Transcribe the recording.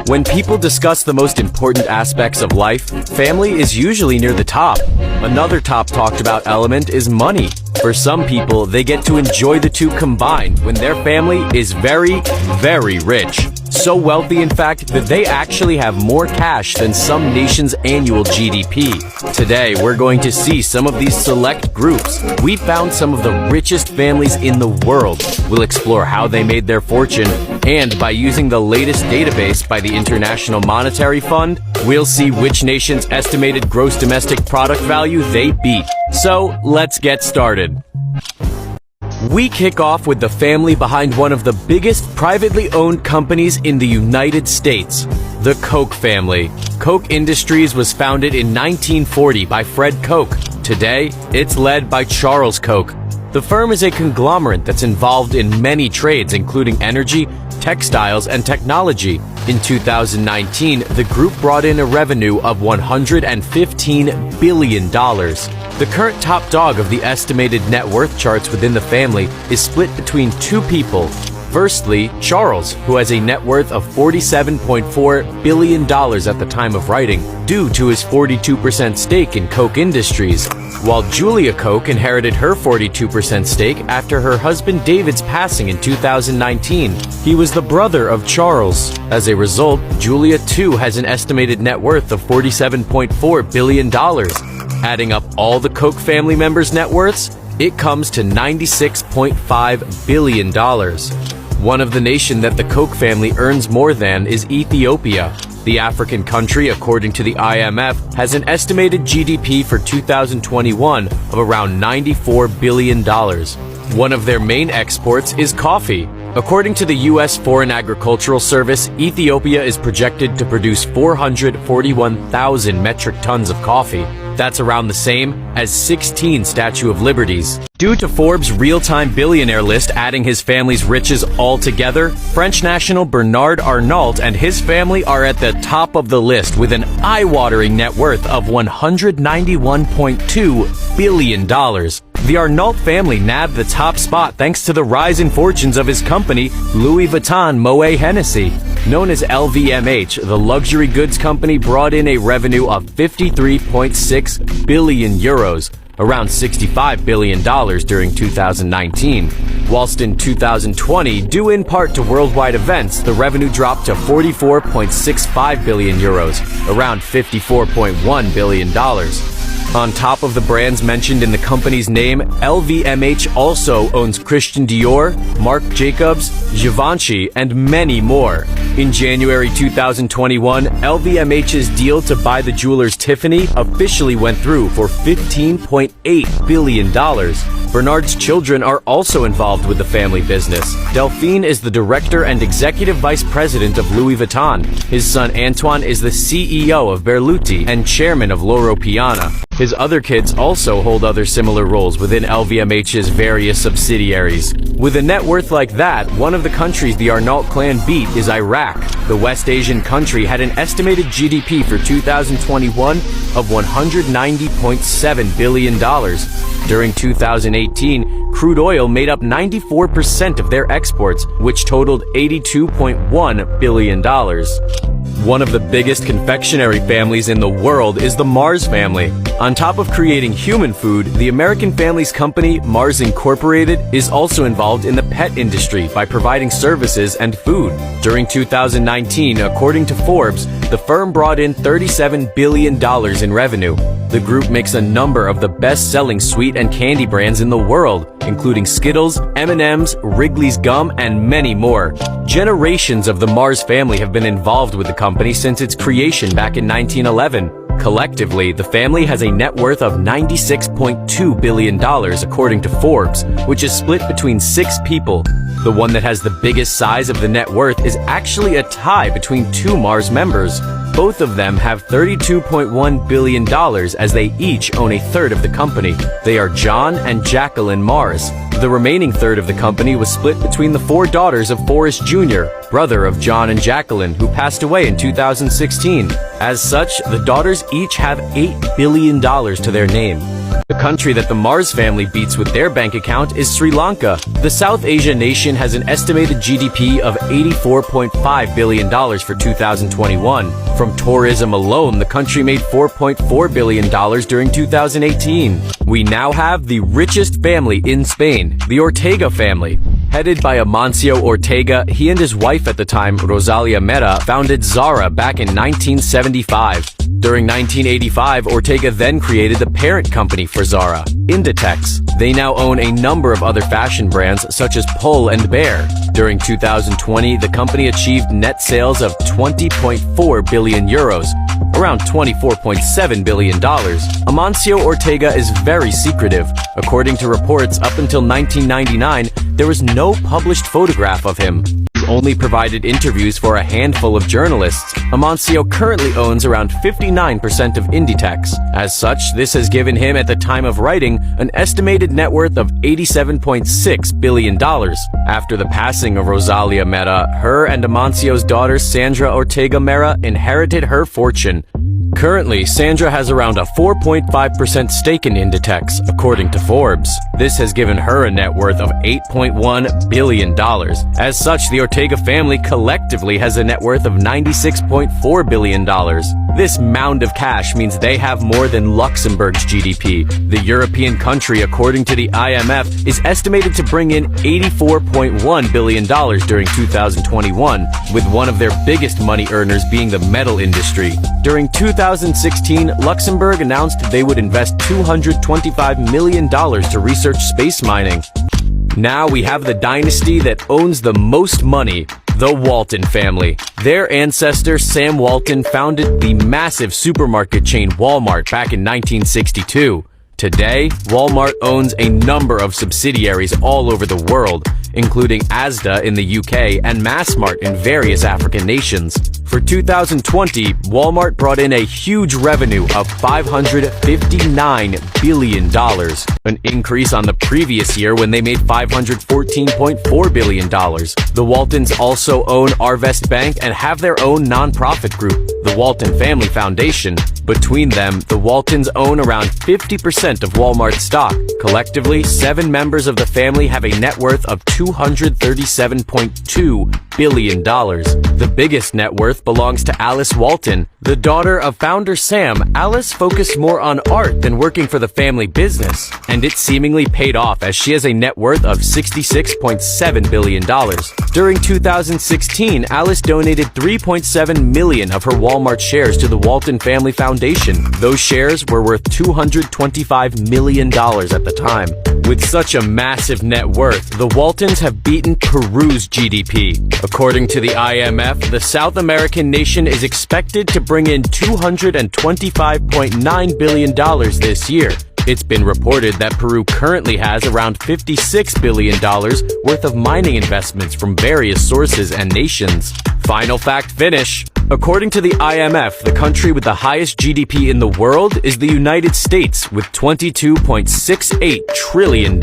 When people discuss the most important aspects of life, family is usually near the top. Another top talked about element is money. For some people, they get to enjoy the two combined when their family is very, very rich. So wealthy, in fact, that they actually have more cash than some nations' annual GDP. Today, we're going to see some of these select groups. We found some of the richest families in the world. We'll explore how they made their fortune, and by using the latest database by the International Monetary Fund, we'll see which nation's estimated gross domestic product value they beat. So, let's get started. We kick off with the family behind one of the biggest privately owned companies in the United States, the Koch family. Koch Industries was founded in 1940 by Fred Koch. Today, it's led by Charles Koch. The firm is a conglomerate that's involved in many trades, including energy, textiles, and technology. In 2019, the group brought in a revenue of $115 billion. The current top dog of the estimated net worth charts within the family is split between two people. Firstly, Charles, who has a net worth of $47.4 billion at the time of writing, due to his 42% stake in Koch Industries, while Julia Koch inherited her 42% stake after her husband David's passing in 2019. He was the brother of Charles. As a result, Julia too has an estimated net worth of $47.4 billion. Adding up all the Koch family members' net worths, it comes to $96.5 billion. One of the nations that the Koch family earns more than is Ethiopia. The African country, according to the IMF, has an estimated GDP for 2021 of around $94 billion. One of their main exports is coffee. According to the U.S. Foreign Agricultural Service, Ethiopia is projected to produce 441,000 metric tons of coffee. That's around the same as 16 Statue of Liberties. Due to Forbes' real-time billionaire list adding his family's riches all together, French national Bernard Arnault and his family are at the top of the list with an eye-watering net worth of $191.2 billion. The Arnault family nabbed the top spot thanks to the rise in fortunes of his company, Louis Vuitton Moet Hennessy. Known as LVMH, the luxury goods company brought in a revenue of 53.6 billion euros, around $65 billion during 2019. Whilst in 2020, due in part to worldwide events, the revenue dropped to 44.65 billion euros, around $54.1 billion. On top of the brands mentioned in the company's name, LVMH also owns Christian Dior, Marc Jacobs, Givenchy, and many more. In January 2021, LVMH's deal to buy the jewelers Tiffany officially went through for $15.8 billion. Bernard's children are also involved with the family business. Delphine is the director and executive vice president of Louis Vuitton. His son Antoine is the CEO of Berluti and chairman of Loro Piana. His other kids also hold other similar roles within LVMH's various subsidiaries. With a net worth like that, one of the countries the Arnault clan beat is Iraq. The West Asian country had an estimated GDP for 2021 of $190.7 billion. During 2018, crude oil made up 94% of their exports, which totaled $82.1 billion. One of the biggest confectionery families in the world is the Mars family. On top of creating human food, the American family's company, Mars Incorporated, is also involved in the pet industry by providing services and food. During 2019, according to Forbes, the firm brought in $37 billion in revenue. The group makes a number of the best-selling sweet and candy brands in the world, including Skittles, M&M's, Wrigley's Gum, and many more. Generations of the Mars family have been involved with the company since its creation back in 1911. Collectively, the family has a net worth of $96.2 billion according to Forbes, which is split between 6 people. The one that has the biggest size of the net worth is actually a tie between 2 Mars members. Both of them have $32.1 billion as they each own a third of the company. They are John and Jacqueline Mars. The remaining third of the company was split between the 4 daughters of Forrest Jr., brother of John and Jacqueline, who passed away in 2016. As such, the daughters each have $8 billion to their name. The country that the Mars family beats with their bank account is Sri Lanka. The South Asia nation has an estimated GDP of $84.5 billion for 2021. From tourism alone, the country made $4.4 billion during 2018. We now have the richest family in Spain, the Ortega family. Headed by Amancio Ortega, he and his wife at the time, Rosalia Mera, founded Zara back in 1975. During 1985, Ortega then created the parent company for Zara, Inditex. They now own a number of other fashion brands such as Pull and Bear. During 2020, the company achieved net sales of 20.4 billion euros, around $24.7 billion. Amancio Ortega is very secretive. According to reports, up until 1999, there was no published photograph of him. He only provided interviews for a handful of journalists. Amancio currently owns around 59% of Inditex. As such, this has given him, at the time of writing, an estimated net worth of $87.6 billion. After the passing of Rosalia Mera, her and Amancio's daughter Sandra Ortega Mera inherited her fortune. Currently, Sandra has around a 4.5% stake in Inditex, according to Forbes. This has given her a net worth of $8.1 billion. As such, the Ortega family collectively has a net worth of $96.4 billion. This mound of cash means they have more than Luxembourg's GDP. The European country, according to the IMF, is estimated to bring in $84.1 billion during 2021, with one of their biggest money earners being the metal industry. During 2016, Luxembourg announced they would invest $225 million to research space mining. Now we have the dynasty that owns the most money, the Walton family. Their ancestor, Sam Walton, founded the massive supermarket chain Walmart back in 1962. Today, Walmart owns a number of subsidiaries all over the world, including Asda in the UK and Massmart in various African nations. For 2020, Walmart brought in a huge revenue of $559 billion, an increase on the previous year when they made $514.4 billion. The Waltons also own Arvest Bank and have their own nonprofit group, the Walton Family Foundation. Between them, the Waltons own around 50% of Walmart stock. Collectively, 7 members of the family have a net worth of $237.2 billion. The biggest net worth belongs to Alice Walton. The daughter of founder Sam, Alice focused more on art than working for the family business, and it seemingly paid off as she has a net worth of $66.7 billion. During 2016, Alice donated 3.7 million of her Walmart shares to the Walton Family Foundation. Those shares were worth $225 million at the time. With such a massive net worth, the Waltons have beaten Peru's GDP. According to the IMF, the South American nation is expected to bring in $225.9 billion this year. It's been reported that Peru currently has around $56 billion worth of mining investments from various sources and nations. Final fact finish. According to the IMF, the country with the highest GDP in the world is the United States with $22.68 trillion.